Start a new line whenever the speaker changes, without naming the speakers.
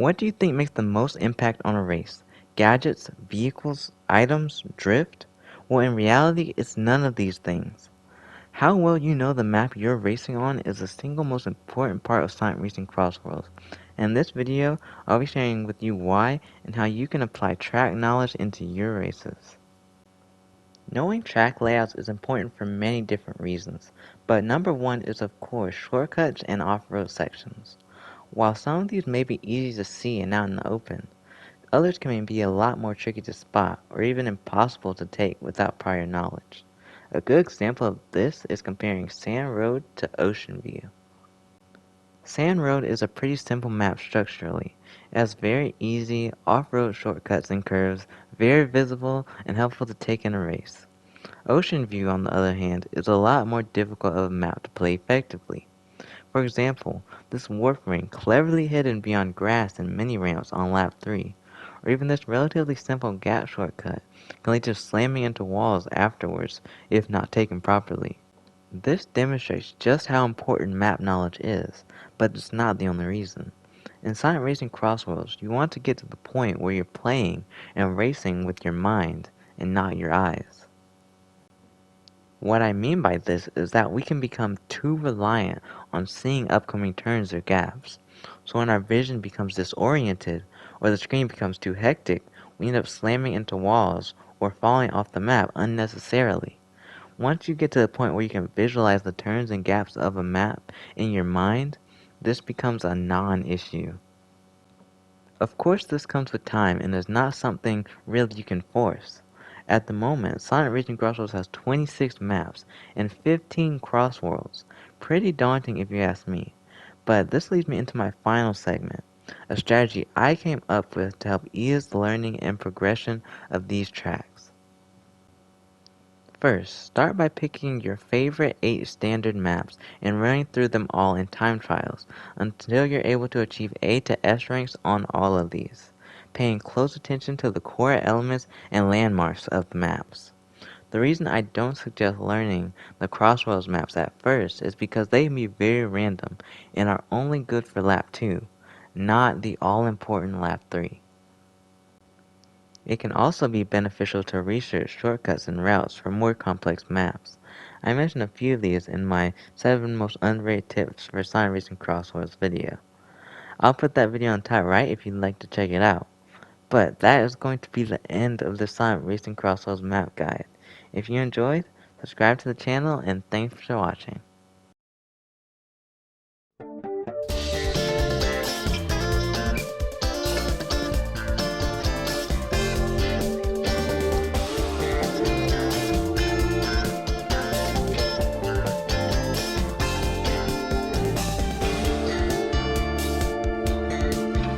What do you think makes the most impact on a race? Gadgets, vehicles, items, drift? Well, in reality, it's none of these things. How well you know the map you're racing on is the single most important part of Sonic Racing Crossworlds. In this video, I'll be sharing with you why and how you can apply track knowledge into your races. Knowing track layouts is important for many different reasons, but number one is of course shortcuts and off-road sections. While some of these may be easy to see and out in the open, others can be a lot more tricky to spot or even impossible to take without prior knowledge. A good example of this is comparing Sand Road to Ocean View. Sand Road is a pretty simple map structurally. It has very easy off-road shortcuts and curves, very visible and helpful to take in a race. Ocean View, on the other hand, is a lot more difficult of a map to play effectively. For example, this warp ring cleverly hidden beyond grass and mini ramps on lap 3, or even this relatively simple gap shortcut can lead to slamming into walls afterwards if not taken properly. This demonstrates just how important map knowledge is, but it's not the only reason. In Sonic Racing Crossworlds, you want to get to the point where you're playing and racing with your mind and not your eyes. What I mean by this is that we can become too reliant on seeing upcoming turns or gaps. So when our vision becomes disoriented or the screen becomes too hectic, we end up slamming into walls or falling off the map unnecessarily. Once you get to the point where you can visualize the turns and gaps of a map in your mind, this becomes a non-issue. Of course this comes with time and is not something really you can force. At the moment, Sonic Racing Crossworlds has 26 maps and 15 crossworlds. Pretty daunting if you ask me. But this leads me into my final segment, a strategy I came up with to help ease the learning and progression of these tracks. First, start by picking your favorite 8 standard maps and running through them all in time trials until you're able to achieve A to S ranks on all of these, paying close attention to the core elements and landmarks of the maps. The reason I don't suggest learning the Crossroads maps at first is because they can be very random and are only good for lap 2, not the all-important lap 3. It can also be beneficial to research shortcuts and routes for more complex maps. I mentioned a few of these in my 7 most underrated tips for Sonic Racing Crossworlds video. I'll put that video on top right if you'd like to check it out. But that is going to be the end of the Sonic Racing Crossworlds map guide. If you enjoyed, subscribe to the channel and thanks for watching.